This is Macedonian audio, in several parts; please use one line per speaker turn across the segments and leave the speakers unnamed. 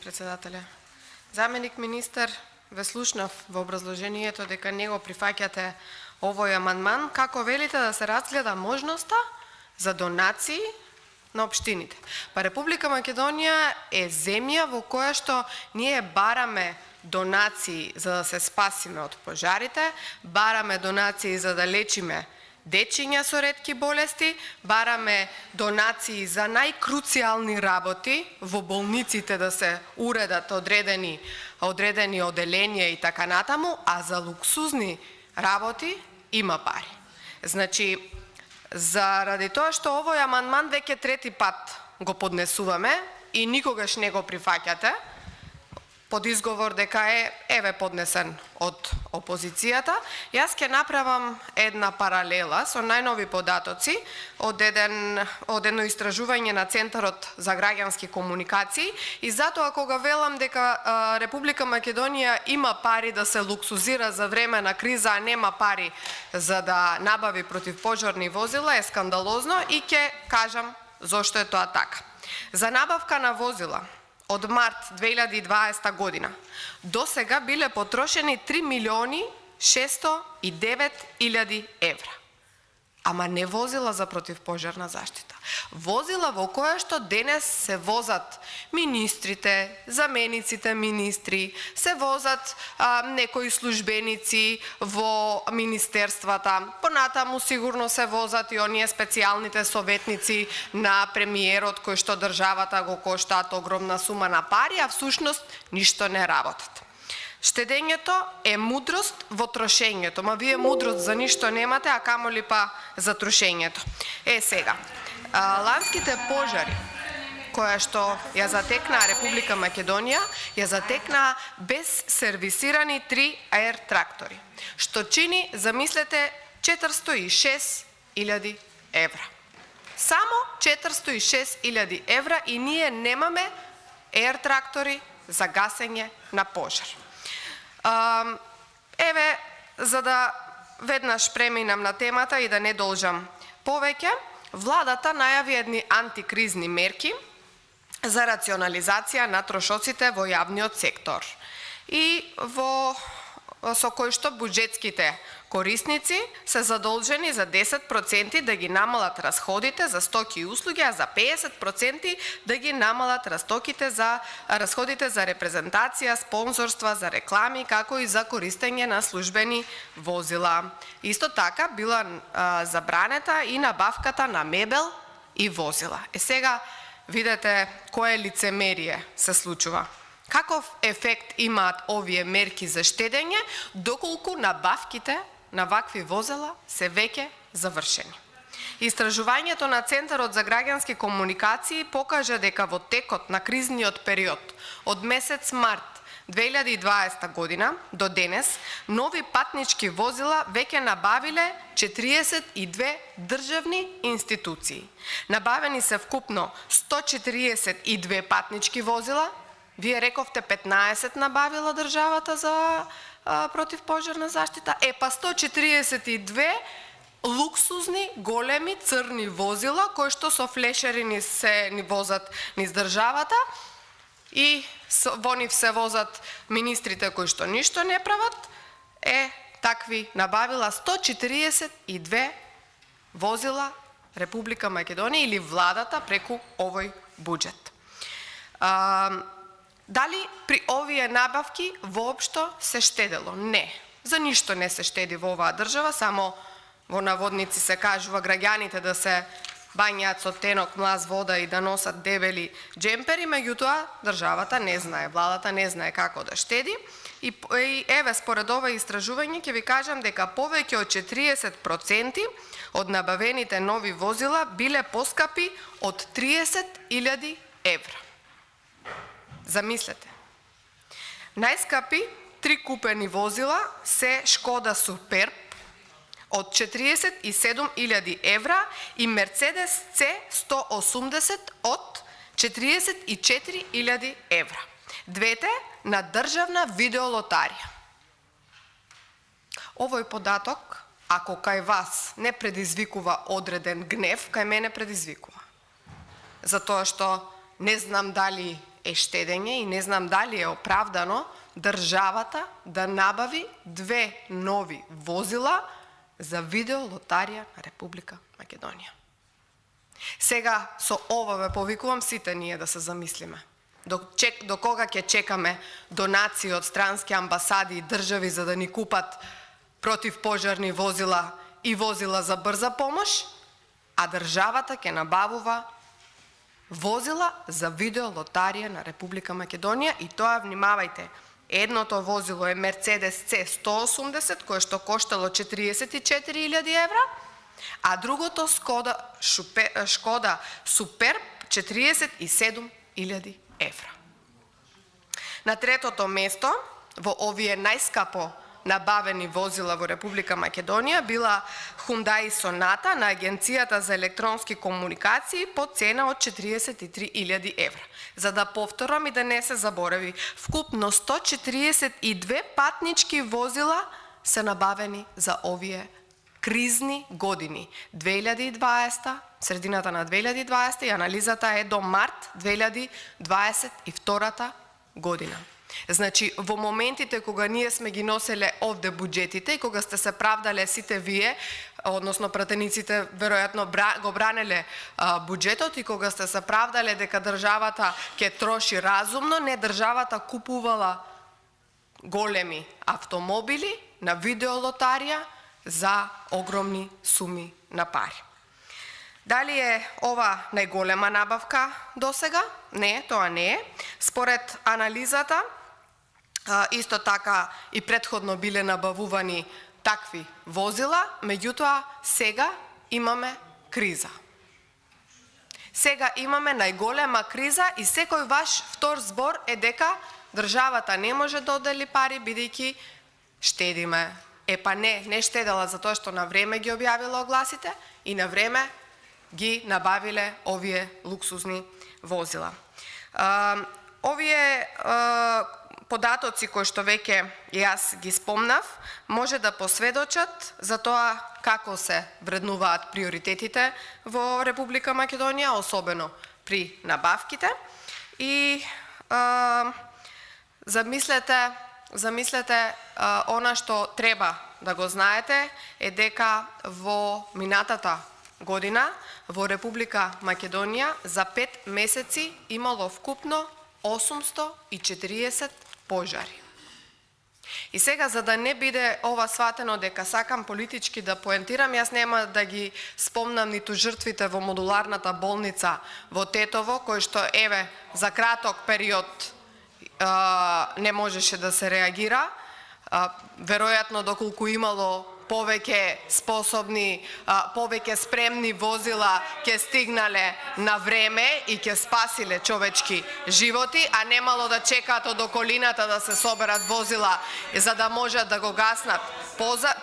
председателе. Заменик министер, ве слушнав во образложението дека не го прифаќате овој амандман, како велите да се разгледа можноста за донации на општините. Па Република Македонија е земја во која што ние бараме донации за да се спасиме од пожарите, бараме донации за да лечиме дечиња со ретки болести, бараме донации за најкруцијални работи во болниците да се уредат одредени оделенија и така натаму, а за луксузни работи има пари. Значи, заради тоа што овој амандман веќе трети пат го поднесуваме и никогаш не го прифаќате, под изговор дека еве поднесен од опозицијата, јас ќе направам една паралела со најнови податоци од едно истражување на Центарот за граѓански комуникации и затоа кога велам дека Република Македонија има пари да се луксузира за време на криза, а нема пари за да набави противпожарни возила, е скандалозно и ќе кажам зошто е тоа така. За набавка на возила од март 2020 година до сега биле потрошени 3.609.000 евра. Ама не возила за противпожарна заштита. Возила во која што денес се возат министрите, замениците министри, се возат некои службеници во министерствата, понатаму сигурно се возат и оние специјалните советници на премиерот кои што државата го коштаат огромна сума на пари, а всушност ништо не работат. Штедењето е мудрост во трошењето, ма вие мудрост за ништо немате, а камоли па за трошењето. Сега, ланските пожари, која што ја затекна Република Македонија, ја затекна без сервисирани 3 аер трактори, што чини, замислете, 406.000 евра. Само 406.000 евра и ние немаме аер трактори за гасење на пожар. Еве, за да веднаш преминам на темата и да не должам повеќе, владата најави едни антикризни мерки за рационализација на трошоците во јавниот сектор и со кои што буџетските корисници се задолжени за 10% да ги намалат расходите за стоки и услуги, а за 50% да ги намалат расходите за репрезентација, спонзорства, за реклами, како и за користење на службени возила. Исто така била забранета и набавката на мебел и возила. Сега видете кое лицемерие се случува. Каков ефект имаат овие мерки за штедење, доколку набавките на вакви возила се веќе завршени. Истражувањето на Центарот за граѓански комуникации покажа дека во текот на кризниот период од месец март 2020 година до денес нови патнички возила веќе набавиле 42 државни институции. Набавени се вкупно 142 патнички возила. Вие рековте 15 набавила државата за противпожарна заштита, па 142 луксузни, големи, црни возила, кои што со флешери ни возат низ државата и во нив се возат министрите кои што ништо не прават, такви набавила 142 возила Република Македонија или владата преку овој буџет. Дали при овие набавки воопшто се штедело? Не. За ништо не се штеди во оваа држава, само во наводници се кажува граѓаните да се бањаат со тенок млаз вода и да носат дебели джемпери, меѓутоа државата не знае, владата не знае како да штеди. И еве, според ова истражување ќе ви кажам дека повеќе од 40% од набавените нови возила биле поскапи од 30.000 евра. Замислете. Најскапи 3 купени возила се Шкода Суперб од 47.000 евра и Мерцедес C180 од 44.000 евра. Двете на државна видеолотарија. Овој податок, ако кај вас не предизвикува одреден гнев, кај мене предизвикува. Затоа што не знам дали е штедење и не знам дали е оправдано државата да набави 2 нови возила за видеолотарија на Република Македонија. Сега со ова ве повикувам сите ние да се замислиме. До кога ќе чекаме донации од странски амбасади и држави за да ни купат противпожарни возила и возила за брза помош, а државата ќе набавува возила за видеолотарија на Република Македонија и тоа, внимавајте, едното возило е Мерцедес C180 кое што коштало 44.000 евра, а другото Шкода Суперб 47.000 евра. На третото место во овие најскапо набавени возила во Република Македонија била Hyundai Sonata на Агенцијата за електронски комуникации по цена од 43.000 евра. За да повторам и да не се заборави, вкупно 142 патнички возила се набавени за овие кризни години. 2020, средината на 2020 и анализата е до март 2022 година. Значи, во моментите кога ние сме ги носеле овде буџетите и кога сте се правдале сите вие, односно пратениците веројатно го бранеле буџетот и кога сте се правдале дека државата ќе троши разумно, не, државата купувала големи автомобили на видеолотарија за огромни суми на пари. Дали е ова најголема набавка досега? Не, тоа не е. Според анализата, исто така и претходно биле набавувани такви возила, меѓутоа сега имаме криза. Сега имаме најголема криза и секој ваш втор збор е дека државата не може да одели пари бидејќи штедиме. Па не штедела затоа што на време ги објавила огласите и на време ги набавиле овие луксузни возила. Овие податоци кои што веќе јас ги спомнав, може да посведочат за тоа како се вреднуваат приоритетите во Република Македонија, особено при набавките. И замислете, она што треба да го знаете е дека во минатата година во Република Македонија за 5 месеци имало вкупно 840 пожари. И сега, за да не биде ова сватено дека сакам политички да поентирам, јас нема да ги спомнам ниту жртвите во модуларната болница во Тетово, кој што еве за краток период не можеше да се реагира. Веројатно доколку имало повеќе способни, повеќе спремни возила ќе стигнале на време и ќе спасиле човечки животи, а немало да чекаат од околината да се соберат возила за да можат да го гаснат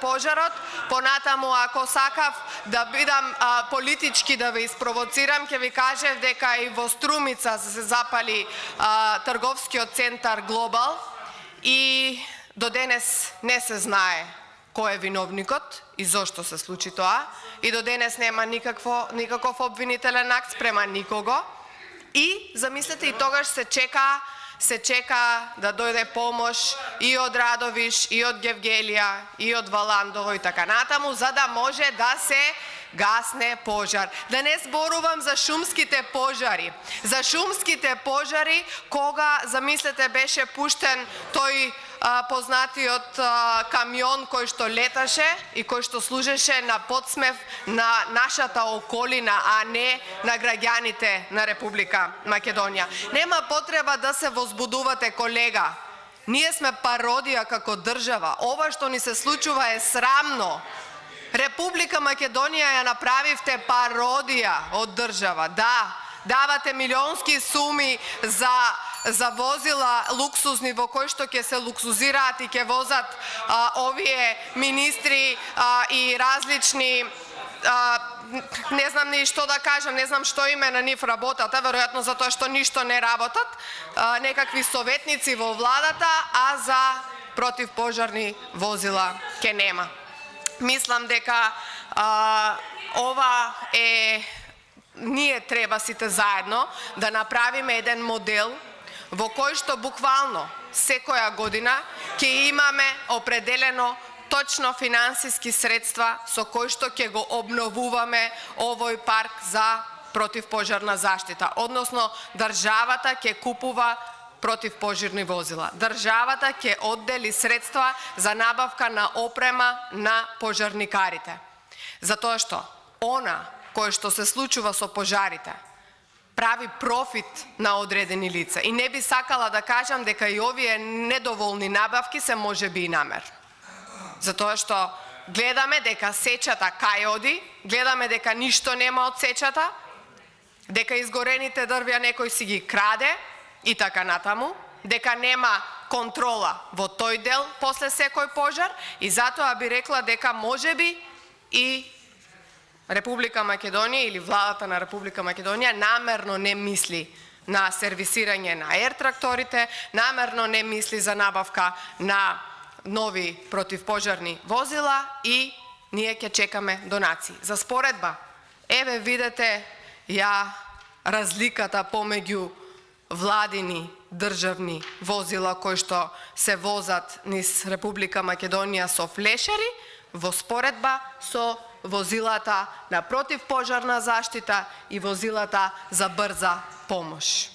пожарот. Понатаму, ако сакав да бидам политички да ве испровоцирам, ќе ви кажев дека и во Струмица се запали трговскиот центар Глобал и до денес не се знае кој е виновникот и зошто се случи тоа. И до денес нема никаков обвинителен акт спрема никого. И замислете, и тогаш се чека да дојде помош и од Радовиш, и од Гевгелија, и од Валандово и така натаму, за да може да се гасне пожар. Да не зборувам за шумските пожари. За шумските пожари, кога, замислете, беше пуштен тој познатиот камион кој што леташе и кој што служеше на подсмев на нашата околина, а не на граѓаните на Република Македонија. Нема потреба да се возбудувате, колега. Ние сме пародија како држава. Ова што ни се случува е срамно. Република Македонија ја направивте пародија од држава. Да, давате милионски суми за возила луксузни во кои што ќе се луксузираат и ќе возат овие министри и различни не знам ни што да кажам, не знам што име на нив работата, веројатно затоа што ништо не работат, некакви советници во владата, а за противпожарни возила ќе нема. Мислам дека ова е, ние треба сите заедно да направиме еден модел во кој што буквално секоја година ќе имаме определено точно финансиски средства со кои што ќе го обновуваме овој парк за противпожарна заштита, односно државата ќе купува противпожарни возила. Државата ќе оддели средства за набавка на опрема на пожарникарите. Затоа што она кој што се случува со пожарите прави профит на одредени лица. И не би сакала да кажам дека и овие недоволни набавки се можеби и намерно. Затоа што гледаме дека сечата кај оди, гледаме дека ништо нема од сечата, дека изгорените дрвја некој си ги краде и така натаму, дека нема контрола во тој дел после секој пожар и затоа би рекла дека можеби и Република Македонија или владата на Република Македонија намерно не мисли на сервисирање на ер-тракторите, намерно не мисли за набавка на нови противпожарни возила и ние ќе чекаме донации. За споредба, еве видете ја разликата помеѓу владини државни возила кои што се возат низ Република Македонија со флешери во споредба со возилата на противпожарна заштита и возилата за брза помош.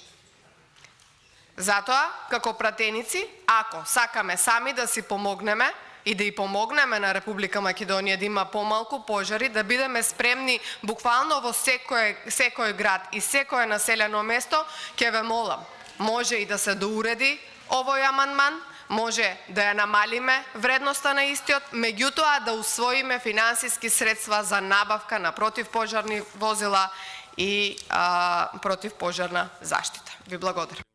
Затоа, како пратеници, ако сакаме сами да си помогнеме и да и помогнеме на Република Македонија да има помалку пожари, да бидеме спремни буквално во секој град и секое населено место, ќе ве молам, може и да се доуреди овој амандман, може да ја намалиме вредноста на истиот, меѓутоа да усвоиме финансиски средства за набавка на противпожарни возила и противпожарна заштита. Ви благодарам.